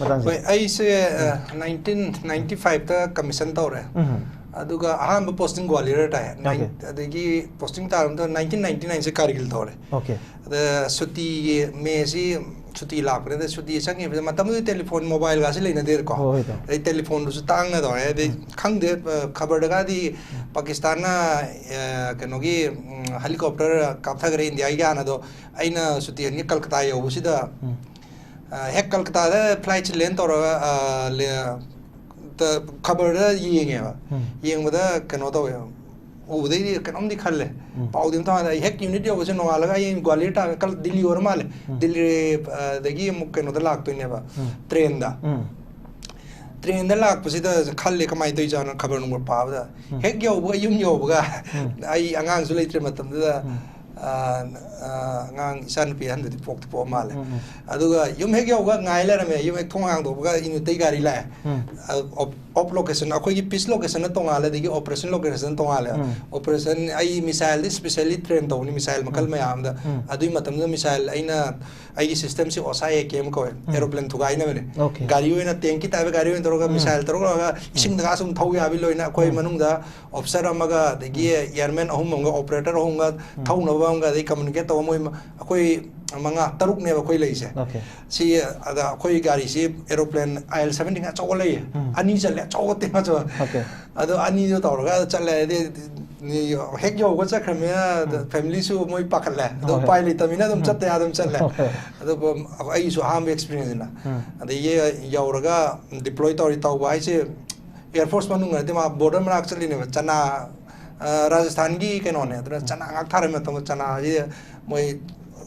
Wait, I say 1995 the commission tore. Aduga aham posting Gwalior time. The posting time 1999 se Kargil tore. Okay. The Suti Mesi Suti Lapre, the Suti sang if the Matamu telephone mobile gasoline there go. A telephone to Tang or they come there covered the Pakistana Kanogi helicopter Kaptagre in the Ayanado Aina Suti and Calcutta Usida. Hekkal kata flight length or the cover ying with a canoto. Oh, they can only call it. Powdim time, the heck unit was in Walaga in Gualita, Dilly or Male, Dilly the game canoe the lac to never train the lac, was it as a Kalik my days on a cover number powder. Heck yo, yoga. I announced later, Matam. Ngang san pi han de pok po male aduga yum he gyo ga ngai la me yum thong hang do ga in te gari la op location akoi gi pis location na tonga la de gi operation location tonga la operation ai missile specially train do ni missile makal me am da adui matam da missile aina ai system se osai kem ko aeroplane thugai na me gari oina tank ta be gari oina to ga missile to ga ising da sum thau ya bi loina akoi manung da officer amaga de gi airman ahum ga operator ahum ga thau na they communicate to moi akoi manga taruk ne akoi leise si ada akoi gari si aeroplane IL-17 ga chawle ani chale chawote ma chaw ado ani jo torga chale de ni hek yo go chakhrame family su moi pakale do pilot tamina dum chatte adam chale ado ai su ham experience na ado ye yauraga deploy tori taw bai se Airforce manung de ma border ma actually ne chana Rajasthan ki kenone aduna chana ngak thare me to chana ye moi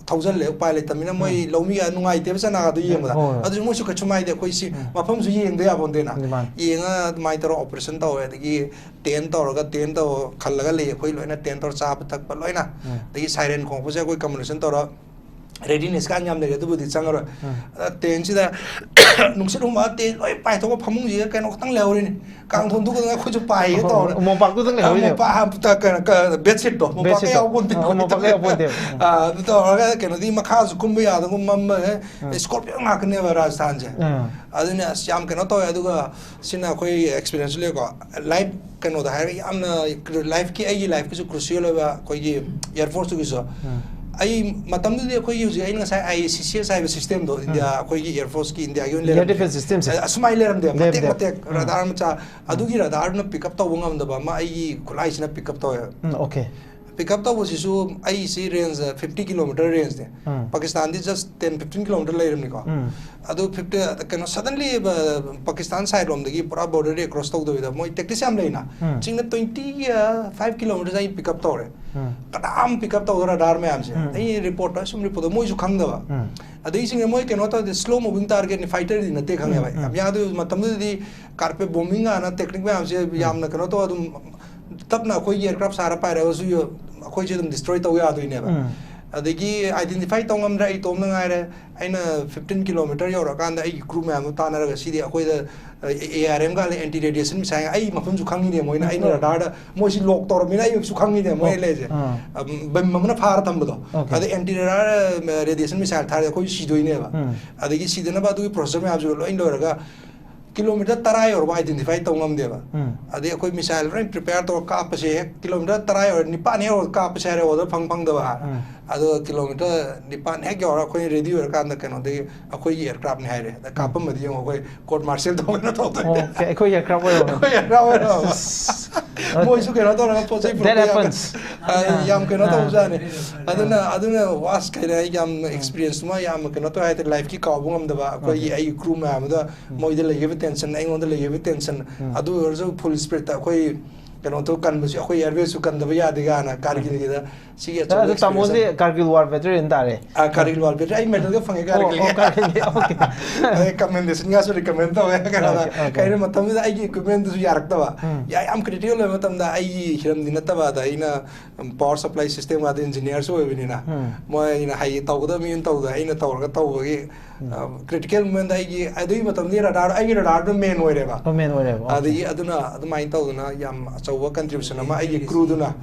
1000 le pilot tamina moi lomi anungai te chana ga do yeng da adu mo su ka chumai de koi si mafam su yeng de abon de na yenga mai toro operation to e gi 10 to ga 10 to khallaga le koi loina 10 to cha tak pa loina de siren khong pose koi communication to readiness ka nyam de du budi changaro ten si da nungsit uma te loi pai to phamung ji ka no tang leori ni kang thon du ka khu chu pai to mo pak tu tang leori mo pa ta ka bed sheet to mo pa ka yaw bon te mo pa ka yaw bon te to ga ke no di ma kha su kum ya da ngum mam scorpio nga ka ne wa Rajasthan je aduna syam ke no to ya du ga sina khoi experience le ko life ke no da ha yam na life ki ai life ki su crucial ba khoi gi air force ki so ai matam de khoi use ai ngasai ai CCS ai system do india khoi gi Airforce ki india gi le defense systems asmai le ram de matek radar ma cha adu gi radar na pick up to ngam da ba ma ai kulai sina pick up to okay pick up to was isu ai si range 50 km range de Pakistan is just 10-15 km le ram ni ko adu 50 kano suddenly Pakistan side rom de gi pura border cross to do da moi tactics am leina chingna 25 km ai pick up to re kadam pick up to radar me am se ai reporter sum report moi su khang da ba adai sing moi kano to slow moving target ni fighter din te khang ba am ya du matam di carpe bombing ana technique me am se yam na kano to adum tap na koi aircraft sara pa ra su yo koi je dum destroy to ya do ne ba adagi identify to ngam ra I tom na ngai re aina 15 km yo ra kan da ai crew me am ta na ra si di akoi da ARM ga le anti radiation mi sai ai mafum su khang ni ne moi na aina radar da moi si lok tor mi na ai su khang ni ne moi le je bam mam na phar tham do adi anti radar radiation mi sai thar koi si doi ne ba adagi si de na ba du process me ab ju lo in lo ra ga kilometer tarai or identify to ngam de ba adi koi missile right prepare to ka pa se kilometer tarai or nipan he or ka pa se re or phang phang da ba ado kilometer nipan he gyor koi ready or kan da kano de koi aircraft ni hai re da ka pa ma di ngo koi court martial to na to okay koi aircraft mo su ke na to na po sai that happens yam ke na to ja ne aduna was ke na yam experience ma yam ke na to hai life ki ka bungam da ba koi ai crew ma da moi de le tension ai ngon de le tension adu also full spirit ta koi kano to kan bu koi airways su kan da ya de ga na kargil gi da si ya to tamozi kargil war veteran da re kargil war veteran ai medal ga fange kargil okay ai commendation ga su recommend to ga na kai ne matam da ai equipment su yarak da ba ya am critical le matam da ai hiram din ta ba da ina power supply system ga engineer so we ni na mo ina hai to da mi to da ina to ga to gi critical moment I matam ni radar ai radar do main oireba main oireba adi aduna adumai tawduna yam achawa contribution ama ai crew duna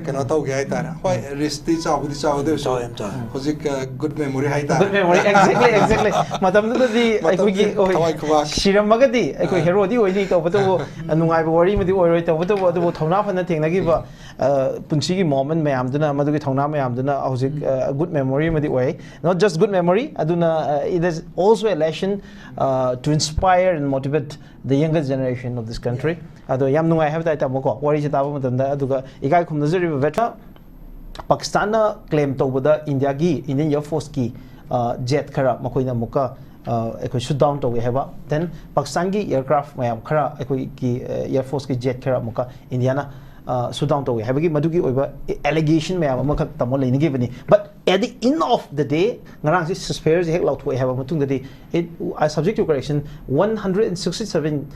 kano taw ge haitara hoi risk ti chawdi chawde so hojik good memory haitara good memory exactly matam du di ai ko gi shiram magadi ai ko hero di oini to boto nungai bo wari madi oiroi to boto adu thona phana thengna gi ba punsi gi moment mayam duna madu gi thona mayam duna hojik good memory madi oi not just good memory aduna it is also a lesson to inspire and motivate the younger generation of this country ado yam nungai have ta mo ko wari cha ta ba matam da aduga ikai khum nazari vetra Pakistan na claim to boda India gi Indian Air Force ki jet khara makoina muka ekoi shoot down to we have then Pakistan gi aircraft mayam khara ekoi ki Air Force ki jet khara muka Indiana shoot down to we have gi madugi oiba allegation mayam amaka tamo leini gi bani but at the end of the day ngarang si suspenders hek laut we have matung da it I subject to correction 167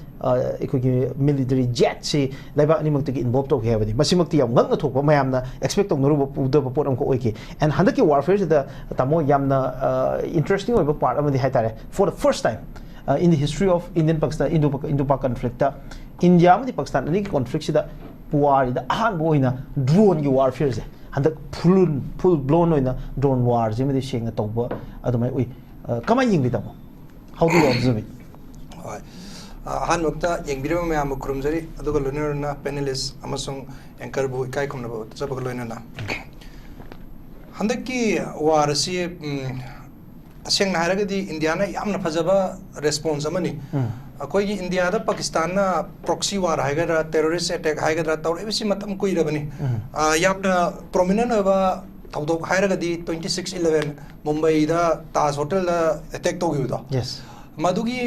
ekoi ki military jet si laiba ani mak gi involved to we have ni masimak ti yam ngak na thok mayam na expect to noru bu pot am ko oiki and handaki warfare da tamo yam na interesting oiba part amadi haitare for the first time in the history of Indian Pakistan Indo-Pak conflict India amadi Pakistan ani conflict sida puari da ahan boina drone gi warfare se handak full blown oina drone war jimedi shenga tawba adumai oi kamai yingbi tamo how do you observe it ahan wakta yengbirama mayam kurumjari aduga lunarna panelist amasung anchor bu ikai kumna bu sabak loinana handaki war si aseng haragadi India na yamna phajaba response amani akoi gi India da Pakistan na proxy war haigadra terrorist attack haigadra tawre bisi matam kuirabani yamna prominent oba tawdok hairagadi 26/11 Mumbai da Taj Hotel da attack togiuda yes madugi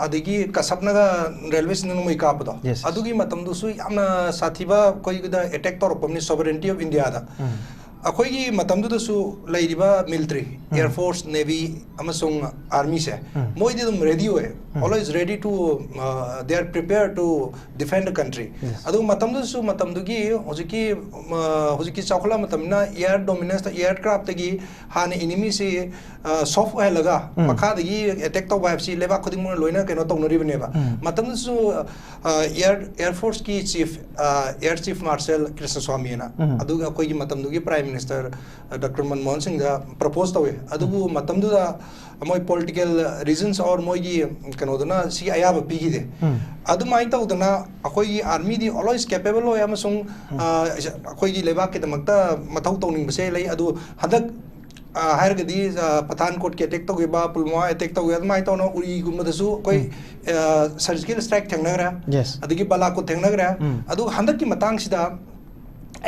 adigi kasapna ga railway station mai kapado adugi matam du su yamna sathiba koi da attack torpamni sovereignty of India da akoi gi matam du su lairiba military air force navy amasung army se moi dum ready hoye always ready to they are prepared to defend the country adu matam du gi hojiki chakla matam na air dominance the aircraft gi han enemy se soft oil laga makha gi attack to vibe si leba khuding mon loina keno tonori bane ba matam su air force ki chief air chief marshal Krishnaswamy na adu akoi gi matam du gi prime minister Dr. Manmohan Singh da propose to adugu matam du da moi political reasons or moi gi kano dana si ayaba pigi de adu mai ta udana akoi gi army di always capable hoy amasung akoi gi leba ke damakta mathau tawning base lai adu hadak hairgadi Pathankot ke attack to ge ba Pulwama attack to ge mai to no uri gum da su koi surgical strike thengnagra yes adigi bala ko thengnagra adu handak ki matang sida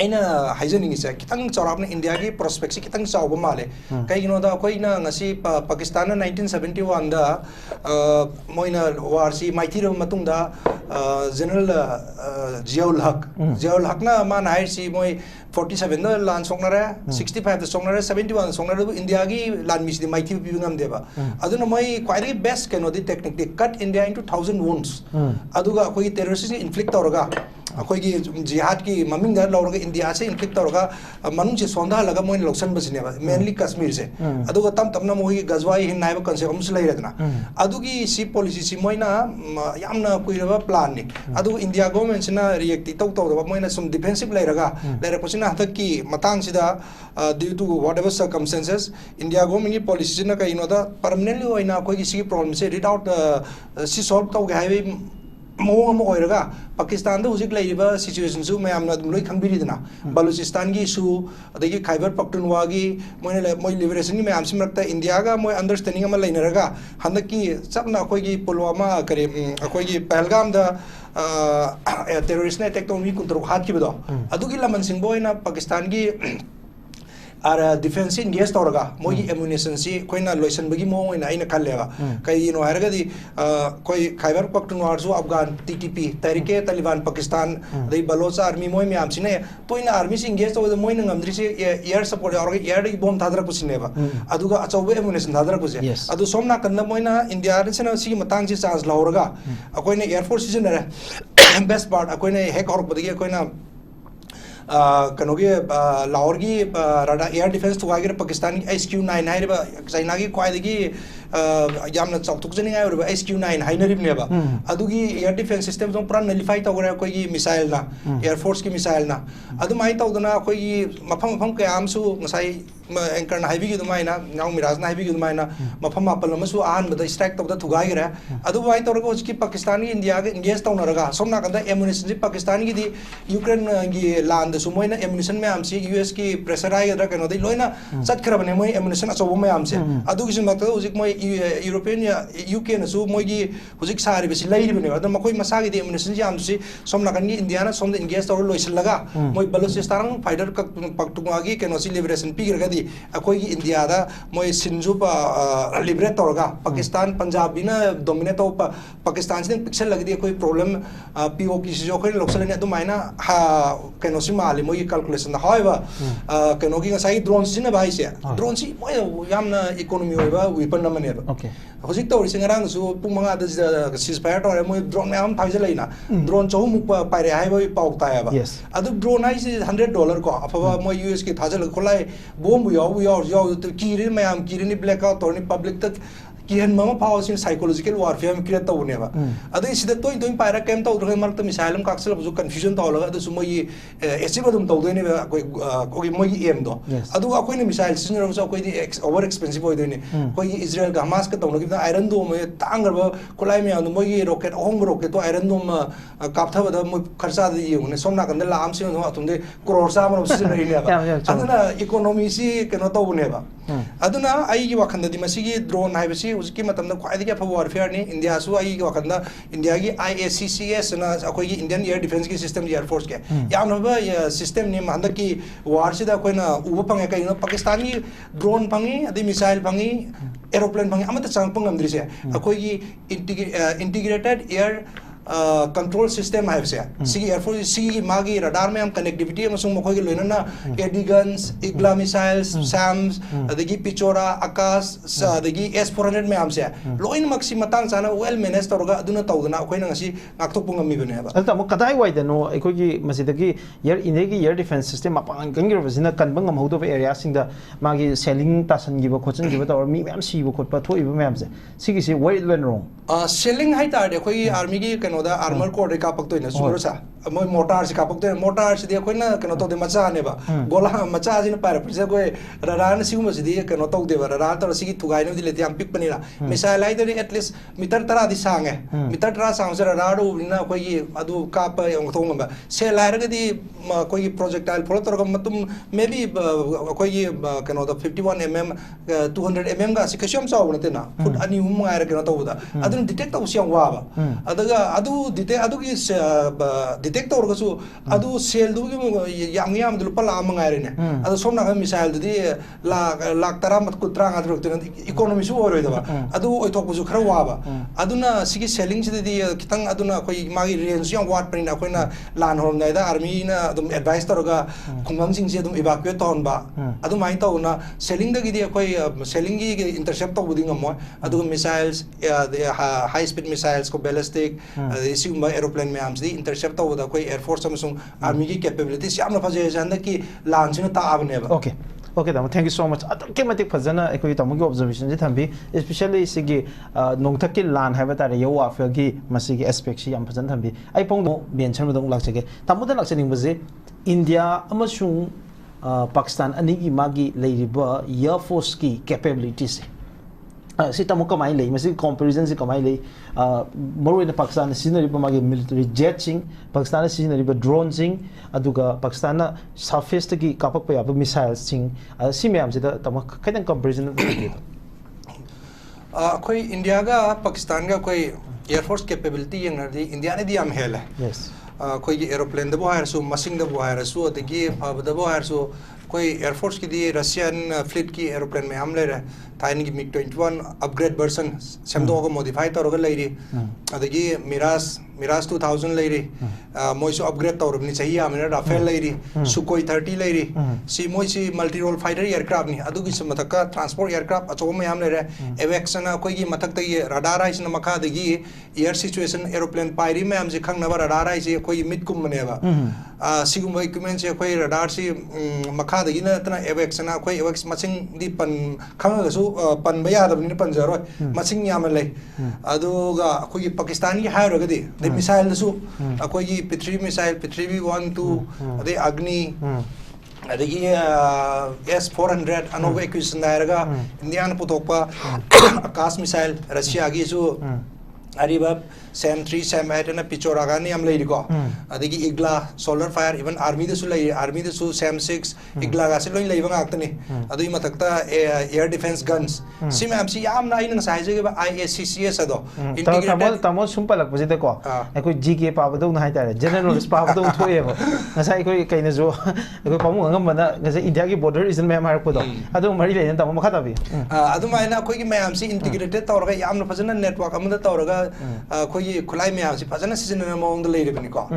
aina haijaning isa kitang chawrapna India gi prospects kitang chawba male kai gino da koi na ngasi Pakistan na 1971 da moina war si maithira matung da general Ziaul Haq na man hai si moi 47 da lan songnara 65 da songnara 71 songnara India gi lan mis di maithi bingam deba aduna moi quite best kano di technique they cut India into 1000 wounds aduga koi terrorists inflict tawraga akoi gi jihad ki maming da lawraga India se inflict tawraga manung se sonda laga moi loksan basine ba mainly Kashmir se aduga tamna moi Gazwai hin naiba concept am sulai radna adugi si policy si moi na yamna kuiraba plan ni adu India government sina react taw da moi na some defensive lairaga laira pasina hathaki matang sida due to whatever circumstances India government ki policy sina kai no da permanently oina koi gi si problem se read out si solve taw ga highway mo oiraga Pakistan da hujik laiba situation su mayamna dum loi khangbiridna Balochistan gi su adagi Khyber Pakhtunkhwa gi moi liberation ni mayam simrakta India ga moi understanding ama lainaraga handaki chapna koi gi Pulwama kare koi gi Pahalgam da terrorist attack to mi kuntro hat ki bedo adugi laman singboina Pakistan gi are defense engaged tawraga moi ammunition si koina loisan bagi mo ina aina khallega kai no harga di koi Khyber Pakhtunkhwa su Afghan TTP Tarike Taliban Pakistan dei Baloch army moi me am sine to ina army si engaged to moi na ngamdri si air support aur air di bomb thadra ku sineba aduga achawe ammunition thadra ku je adu somna kanna moi na India sina si matang si chance lauraga akoina air force season re best part akoina hack or bodigi akoina kanoge Lahore gi rada air defense to agir Pakistan SQ9 hai China gi kwai gi yamna chawthukjani ngai ora SQ9 hainarib neba adugi air defense system jong pran nullify tawgra koi gi missile na air force ki missile na adu mai tawdana koi gi mafam kaya amsu ngasai anchor na highway dumai na ngau miraj na highway dumai na mafam mapal amasu an bada strike tawda thugai gira adu mai tawra ki Pakistan gi India ge engage tawna raga somna kanda ammunition ji Pakistan gi di Ukraine gi land su moina ammunition me amsi US ki pressure ai dra kano dei loina sat kharabane moi ammunition aso me amse adu gi sin makta hojik moi European ya UK na su moi gi hojik sari besi lai bane adu makoi masa gi di ammunition ji amsi somna kan gi India na som de engage tawra loisil laga moi Balochistan fighter ka paktunga gi kano si liberation pi gira di akoi gi India da moi sinju pa liberate tawra Pakistan Punjab bina dominate to Pakistan sin pixel lagi di koi problem PO ki jo koi loksal ne adu maina ha kano si mali moi calculation da hoiba kano gi ngasai drone sin ba ise drone si moi yamna economy hoiba weapon na mane okay hojik tawri singarang su pumanga da ceasefire tawre moi drone am thaise leina drone chau mu paire hai ba pauk ta ba adu drone ai $100 ko afa moi US ki thajal kholai bomb yo kiri mayam kiri ni blackout torni public tak kihan mama power sin psychological warfare me create tawne ba adu isida toin paira kem taw dre mark missile am kaksel bu confusion taw la adu sumoi achieve dum taw doine ba koi moi aim do adu akoi ni missile sin ro so koi di over expensive hoy doine koi Israel ga Hamas ka taw no ki iron dome me tangar ba kolai me anu moi rocket hong rocket to iron dome kaptha ba moi kharsa di yune somna kan la am sin no atunde crore sa ma sin ri ne ba aduna economy si keno taw ne ba aduna ai gi wakhanda di masigi drone hai basi uski matamda khwai di fa warfare ni India su ai gi wakhanda India gi IACCS na akoi gi Indian air defense ki system air force ke yamna ba system ni mandak ki war si da koi na uba pang kai na Pakistan gi drone pangi adi missile pangi aeroplane pangi amata chang pang amdri se akoi gi integrated air control system hai se sigi air force sigi magi radar me am connectivity amasung mokoi gi loina na AD guns igla missiles SAMs adagi pichora akas adagi S400 me am se loin maxi matang chana well managed torga aduna tawdana akoi na ngasi ngakthok pungam mi bane ba alta mo kadai wai da no akoi gi masidagi air inegi air defense system apang kangir basina kanbang am hodo area sing da magi selling tasan gi ba khochan gi ba tor mi mem si ba khot pa thoi ba mem se sigi si why it went wrong selling hai ta de koi army gi kano da armor core ka pak to ina sumro sa moi mortar si ka pak to mortar si de koi na kano to de macha ne ba gola macha ji na par pise koi radar si um si de kano to de ba radar to si gi thugai no dile tiam pik pani la missile ai de at least meter tara di sang meter tara sang se radar do na koi gi adu ka pa yong thong ba se lai ra di koi gi projectile phol to ga matum maybe koi gi kano da 51 mm 200 mm ga si kasham sa wona te na foot ani hum ngai ra kano to da adu detect to siang wa ba adaga adu detect adu gi detect to ga su adu sel du gi yam du pa la ma ngai re ne adu somna ga missile du di la tara mat kutra ga ru te economy su oro da ba adu oi to ku su khara wa ba aduna sigi selling si di kitang aduna koi magi range yang wat prin akoi na lan hom nai da army na dum advice to ga khungam sing se dum evacuate ton ba adu mai to na selling da gi di koi selling gi intercept to buding mo adu missiles high speed missiles ko ballistic isi umba aeroplane me amsi intercept to da koi air force amsung army gi capabilities yamna phaje jan da ki lan sin ta abne ba okay okay tamo thank you so much ke matik phajana ekoi tamo gi observation ji thambi especially sigi nongthak ki lan haiba tare yawa fa gi masigi aspect si yam phajan thambi ai pong no mention modong laksege tamo da laksening baje India amasung Pakistan ani gi magi leiriba air force ki capabilities si tamo kamai lei masi comparison si kamai lei moro in Pakistan scenery pa magi military jet sing Pakistan scenery pa drone sing aduga Pakistan surface ki kapak pa ya missiles sing si me am si tamo kaitang comparison koi India ga Pakistan ga koi air force capability yang nadi India ne di am hela yes koi aeroplane da bo hair su masing da bo hair su adagi da bo hair su koi air force ki di Russian fleet ki aeroplane me am le ra thain gi MiG-21 upgrade version semdo ko modify tor ga leiri adagi Mirage 2000 leiri moi so upgrade tor ni chahi amena Rafale leiri Sukhoi 30 leiri si moi si multi role fighter aircraft ni adugi samataka transport aircraft acho me am le ra AWACS na koi gi mathak ta ye radar ai na makha dagi air situation aeroplane pairi me am je khang na radar ai je koi mid kum ne ba सिगुम equipment से कोई radar से मखा दगी ना तना एवेक्स ना कोई एवेक्स मचिंग दी पन खंगसु पन बया दबनी पन जरो मचिंग याम ले अदुगा कोई पाकिस्तान की हायर गदी दे मिसाइल दसु कोई पृथ्वी मिसाइल पृथ्वी 1 2 दे अग्नि अदगी S-400 अनोवा एक्विजिशन दायरगा इंडिया ने पुथोकपा आकाश मिसाइल रशिया की जो अरिबा SAM 3 SAM 8 ना पिचोरागा ने हम ले रिको अदगी Igla solar fire even army दसु ले आर्मी दसु SAM 6 इग्ला का से लोइन ले बंगा आक्तने अदगी मतकता एयर डिफेंस गन्स सिम एमसी याम ना इन साइज के IACCS अदो इंटीग्रेटेड तमो सुंपलक बजे देखो कोई GK पाबदो ना हाइतारे जनरल नॉलेज पाबदो थोएबो ngasa koi kaina jo koi pamu ngam bana ngasa india ki border region me amar ko do adu mari le tamo makha tabi adu maina koi ki mayam si integrated tawraga yamna fazana network amada tawraga koi khulai mayam si fazana season na mong le rebani ko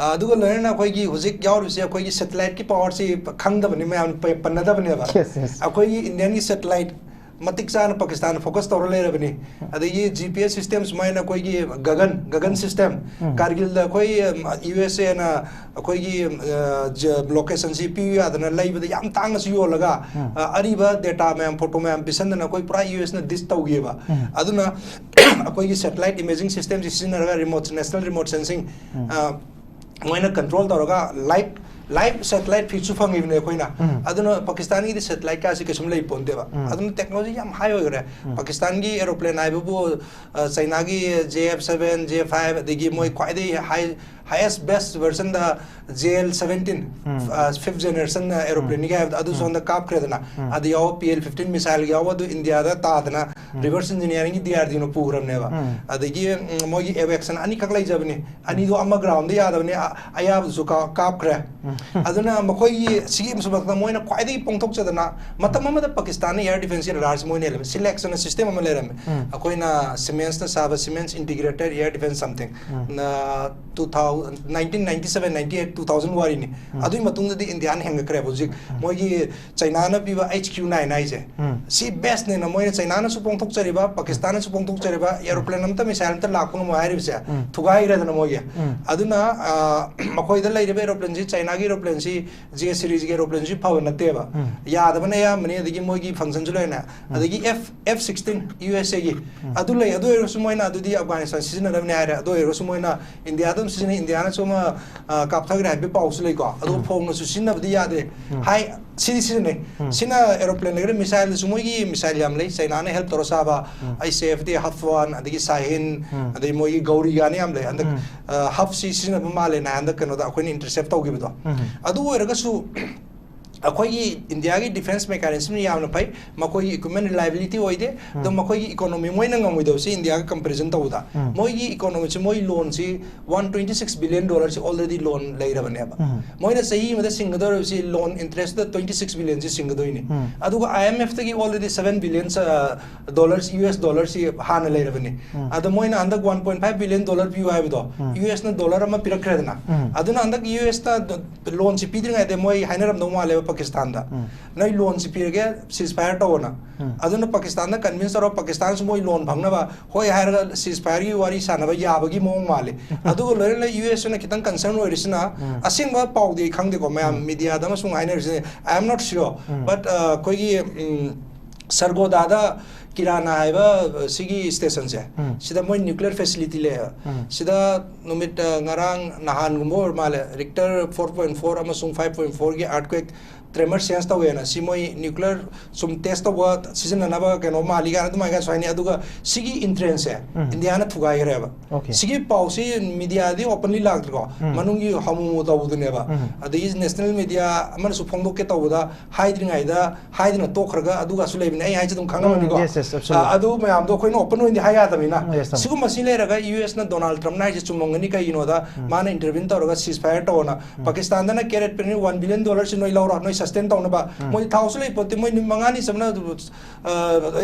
aduga loina koi ki hujik yaur se koi ki satellite ki power si khangda bani mayam panada bani ba koi indian ki satellite matik san Pakistan focus tawra le rabani ade ye GPS systems maina koi ki gagan system Kargil da koi USA na koi ki location CPU adana live da yam tang su yo laga ariba data ma'am photo ma'am bisan na koi pura US na dis tawge ba aduna koi ki satellite imaging system jisin na remote national remote sensing maina control tawra live satellite feed su phang ibne koina aduna Pakistan ki satellite ka si kesum lei ponde ba aduna technology yam high hoye Pakistan ki aeroplane ai bu China ki JF7 J5 degi moi kwai dei highest best version da JL17 fifth generation aeroplane ga adu son da kap kredana adu yaw PL15 missile yaw adu India da ta dana reverse engineering ki DRD no program ne ba adegi moi ki aviation ani kak lai jabni ani do amma ground da yadabni aya su kap kre aduna makoi sigi musubakta moina kwai dei pongthok chadana matam amada Pakistan air defense radar se moine selection system am leram akoina Siemens na saba Siemens integrated air defense something na 1997 98 2000 wari ni adui matung da India ne hang kre bojik moi gi China na biwa HQ9 ai je si best ne na moi China na su pongthok chariba Pakistan na su pongthok chariba aeroplane am ta missile ta lakun mo ai ribse thugai re da na moi aduna makoi da lai re aeroplane ji China gi aeroplane si J series gi aeroplane si phaw na te ba ya da bana ya mani adigi moi gi function ju lai na adigi F16 USA gi adu lai adu ero su moi na adu di Afghanistan season na ne ai ra adu ero su moi na India dum season India na so ma kapthag ra be pau su lai ko adu phong na su sin na bdi ya de hai sidi ne sina aeroplane le missile su moi gi missile yam lai China na help toro sa ba ICFD Hafwan adigi Sahin adigi moi gi Gauri ga ne yam lai and Haf si sin na ma le na and kano da ko ni intercept tau gi do adu era ga su अखोई India की defence mechanism यामना फै मखोई equipment reliability होइदे द मखोई economy मोइना ngमोइदो से इंडिया का कंपैरिजन तौदा मोई की इकोनॉमी से मोई लोन से $126 billion से ऑलरेडी लोन लेरबने बा मोइना सही मदे सिंगदोर से लोन इंटरेस्ट द 26 billion से सिंगदोइने अदुगा IMF तकी ऑलरेडी $7 billion US डॉलर से हाना लेरबने अद मोइना अंदक $1.5 billion पिउ हाइबदो US न डॉलर अमा पिरखरेदना अदुना अंदक US ता लोन से पिद्रिंगाय दे मोई हाइनरम दो माले Pakistan da nai loan si pirge ceasefire to na aduna Pakistan da convince ro Pakistan su moi loan bhangna ba hoi hair ceasefire gi wari sana ba ya ba gi mong male adu lore le US na kitang concern oi risna asing ba pau de khang de ko ma media da ma sung hainer I am not sure but koi gi sargoda da kirana haiba sigi station se sida moi nuclear facility le sida numit ngarang nahan gumbor male Richter 4.4 amasung 5.4 gi earthquake tremor sense ta wena si moi nuclear sum test ta wa season na ba keno mali ga na ga swani aduga sigi entrance India na thugai re ba sigi policy media di openly lag ko manungi hamu ta udune ba adi national media amar su phongdo ke ta uda hiding aida hiding to khraga aduga su lebin ai hai chum khanga ni ko adu mayam do khoino open indi haya ta mina sigu masile raga US na Donald Trump na je chumong ni kai ino da mana intervene ta raga ceasefire ta ona Pakistan da na carrot pen $1 billion si noi laura noi sustain tau na ba moi thau su lei ponte moi mangani samna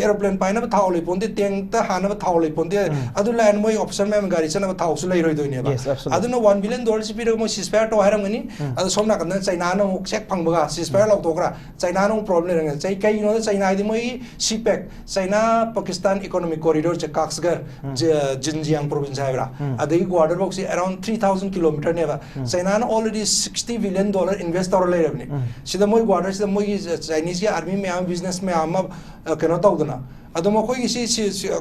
airplane pai na thau lei ponte teng ta hana ba thau lei ponte adu land moi option me gari chana ba thau su lei roi doi ne ba adu no $1 billion si pi mo ceasefire to haram ngani adu somna kan China no check phang ba ceasefire law to kra China no problem nang chai kai no China di moi CPEC China Pakistan economic corridor che Kaksgar Xinjiang province hai bra adu border box around 3000 km ne ba China no already $60 billion invest or lay rabni sida moi border sida moi Chinese army me business me am kano tawduna aduma koi si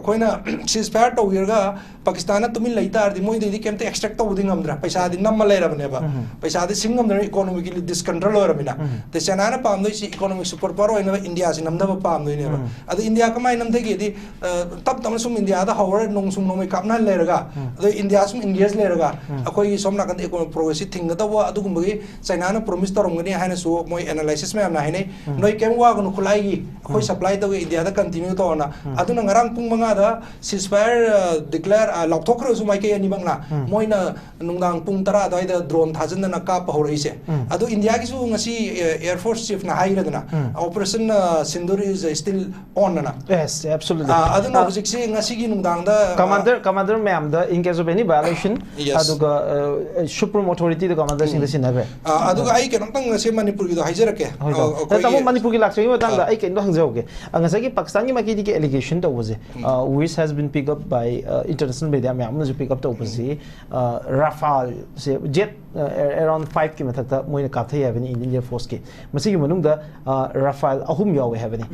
koina ceasefire to wirga Pakistan tumin laita ardi moi dedi kemte extract to uding amdra paisa di namma lay rabne ba paisa di singam dra economically discontrol ho rabina te China na pam doi si economic super power ina India si namda ba pam doi ne ba adu India ka mai namde ge di tab tam sum India da hawar nong sum no me kapna lay raga adu India sum engage lay raga akoi somna kan economic progress thing da wa adu gumbi China na promise to romgani haina so moi analysis me amna haine noi kem wa gnu khulai gi akoi supply to India da continue to aduna ngarang pung manga da ceasefire declare laukthokro su mai ke ani bangna moina nungdang pung tara dai da drone thajan na ka pa horoi se adu India gi su ngasi Air Force chief na haira dana operation Sindoor is still on na yes absolutely aduna object se ngasi gi nungdang da commander ma'am da in case of any violation aduga supreme authority the commander sing the sinabe aduga ai ke nang ngasi Manipur gi do haijara ke tamo Manipur gi lakse gi tang da ai ke ndo hangzau ke ngasa gi Pakistan gi maki di ke allegation to was which has been picked up by international media ma'am no pick up to was Rafale se jet around 5 ki mathak ta moina ka thai have ni Indian Force ke masi gi manung da Rafale ahum yawe have ni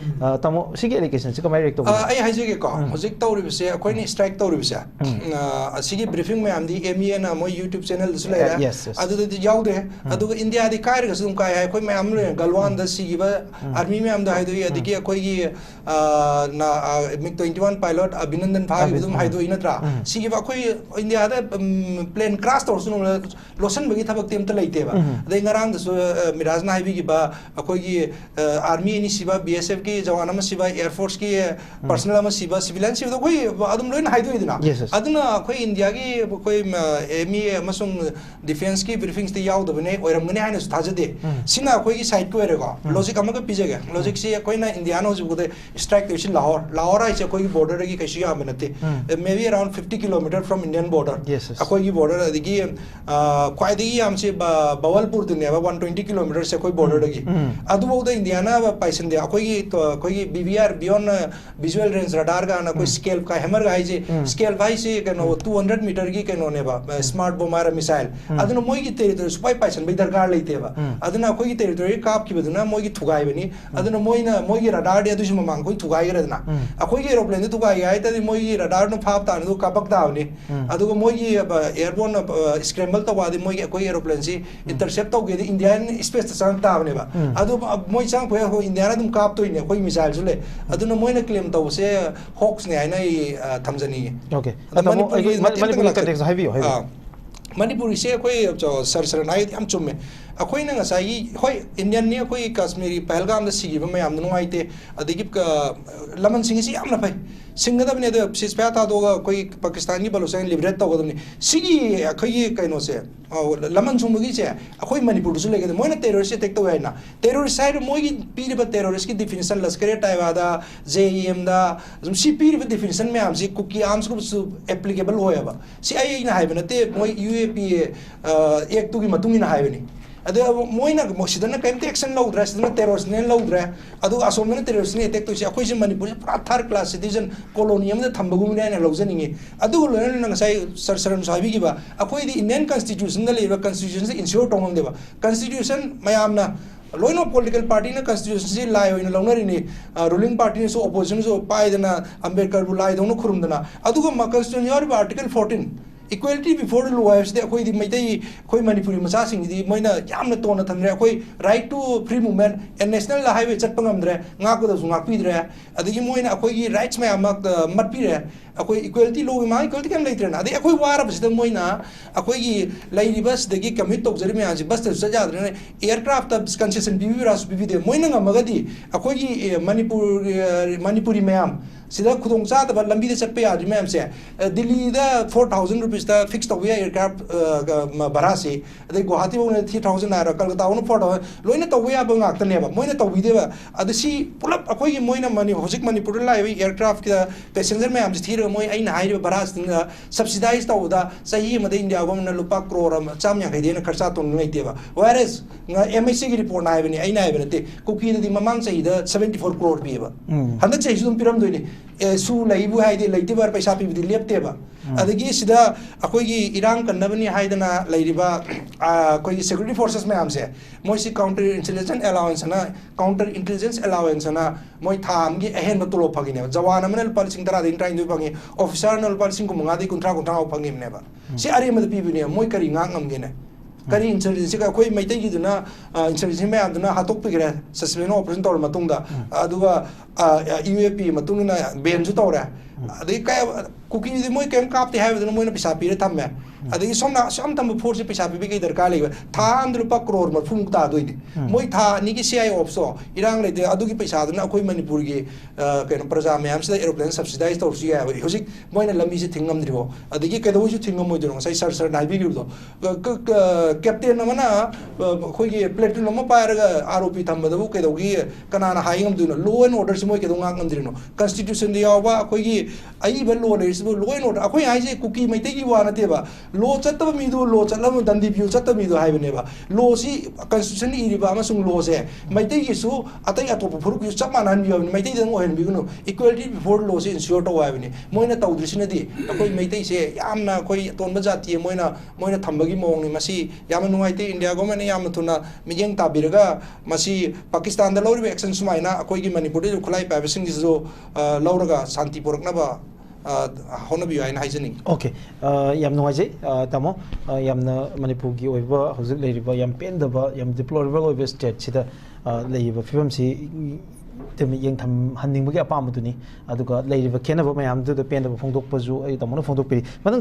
tamo sigi allegation se kamai rek to ai haije ke ko hojik to ri se akoi ni strike to ri se sigi briefing me am di MEN na mo YouTube channel su le adu di yaude adu India di kai ga sum kai hai koi me am le Galwan da sigi ba army me am da haidu ya digi akoi gi na MiG-21 pilot Abhinandan Bhag bidum haidu inatra sigi ba koi India da plane crash to sunu losan bagi thabak tem ta leite ba dai ngarang da so Miraj na haibi gi ba akoi gi army ni siba BSF ki jawan ma siba Air Force ki personnel ma siba civilian siba koi adum loin haidu idina aduna koi India gi koi ME amasung defense ki briefings te yaw da bane oiram ngane haina su thajade sina koi gi side ko erego logic amaga pijega logic si koi na India no ju de strike to Lahore ai koi border gi kaisi ya manate maybe around 50 km from Indian border koi gi border adigi kwai digi am se Bawalpur dine ba 120 km se koi border gi adu bo da India na paisen de koi gi BVR beyond visual range radar ga na koi scale ka hammer ga ai je scale vai se ke no 200 meter gi ke no ne ba smart bomber missile adu no moi gi territory supai paisen bai darkar leite ba adu na koi gi territory kap ki baduna moi gi thugai bani adu no moi gi radar de adu sima mang koi thugai ga na akoi gi aeroplane de thugai ai ta moi gi radar no phap ta no kapak da ni adu moi gi airborne scramble to wa de moi gi koi aeroplane si intercept to ge Indian space sang ta ne ba adu moi sang phe ho India na dum kap to ne koi missile su le adu no moi na claim to se hoax ne ai na thamjani okay Manipur ka dex haibi Manipur se koi sar nai am chumme akoi na ngasai hoi Indian ni koi Kashmiri Pahalgam da sigi ba mayam nu ngai te adigi laman sing si am na pai singa da ne da ceasefire ta do koi Pakistan gi balusan liberate to godni sigi akoi kai no se laman sung gi se akoi Manipur su le ge moi na terrorist attack to na terrorist side moi gi pi ba terrorist ki definition laskar taiwa da JEM da zum si pi ba definition me am si kuki arms ko su applicable hoya ba si ai na hai ba te moi UAP ek tu gi matung ina hai ba ni adu moina sidana kaimte action laudra sidana terrorist ne laudra adu asomna terrorist ne attack to si akoi si Manipur pura third class citizen colonium da thambagum ne na laujani adu lo na ngasai sarsaran sabi gi ba akoi di Indian constitution da le constitution se ensure tongam de ba constitution mayamna loino political party na constitution si lai hoina launari ni ruling party ni so opposition so pai dana Ambedkar bu lai dona khurum dana adu ko constitution yar article 14 equality before the law is there koi di mai dai koi Manipuri macha sing di moina yamna tona thamre koi right to free movement and national highway chat pangam dre nga ko da sunga pi dre adigi moina koi gi rights ma amak mat pi re akoi equality law ma equality kam leitre na adi akoi wara bas da moina akoi gi lai bus dagi commit to jari me aji bus ta saja dre aircraft concession bi ras bi de moina nga magadi akoi gi Manipuri mayam sida khudong cha da lambi de chatpe ya ma'am se Delhi da 4000 rupees da fixed to aircraft barasi adai Guwahati bo 3000 naira Kolkata no 4000 loina to ya ba ngak ta ne ba moina to bi de ba adasi pulap akoi gi moina mani hojik Manipur la aircraft ki passenger ma'am se thira moi ai na hai baras subsidize to da sahi ma de India government lupa crore cham ya khai de na kharcha to ngai te ba whereas MSC ki report na ai na ai ne kuki di mamang sahi da 74 crore bi ba handak sahi sum piram do ni su laibu hai de laiti bar paisa pi di lepte ba adagi sida akoi gi irang kannabani hai dana lairiba akoi gi security forces me amse moi si counter intelligence allowance na moi tham gi ahen ma tulo phagi ne jawan amnal palsing dara din train du phangi officer nal palsing ko manga di kuntra phangi ne ba si ari ma pi bi ne moi kari ngang am ge ne kari intelligence ka koi maitai gi duna intelligence me aduna hatok pi gre suspend operation tor matung da aduga UAP matung na ben ju tor adai ka kuki di moi kem kap ti have duna moi na pisa pi re tham me adai som tam force pisa pi gi darkar le tha andru pa crore ma phung ta doi moi tha ni gi CI opso irang le de adu gi pisa duna koi Manipur gi ken praja me am se aeroplane subsidize tor si ya hojik moi na lambi se thingam dri ho adai gi kedo ju thingam moi dro sai sir dai bi gi do captain amana khoi gi platoon ma pa ra ROP tham da bu kedo gi kana na haingam du no law and order se moi kedo ngak ngam dri no constitution de yawa khoi gi ai ba law le se law and order akhoi ai se kuki mai te gi wa na te ba law chat ta mi du law chat lam dandi view chat ta mi du hai ba ne ba law si constitution ni ri ba ma sung law se mai te gi su atai atop phur gi chap manan bi mai te dang ohen bi no equality before law se ensure to wa ni moi na taw dri sin di akhoi mai te se yam na khoi ton ba jati moi na thamba gi mong ni masi yam nu ai te India government yam thuna mijeng ta biraga masi Pakistan da lori action sumai na akhoi gi Manipur de khulai pa ba sing jo lauraga shanti porak na ba hona bi ai na haijani okay yam no ai tamo yam na Manipur gi oiba hojik leiriba yam pen da ba yam deplorable oiba state sida leiba film si temi yeng tham hanning bagi apa amuduni aduga leiriba kenaba mayam du pen da phongdok paju ai tamo na phongdok piri madang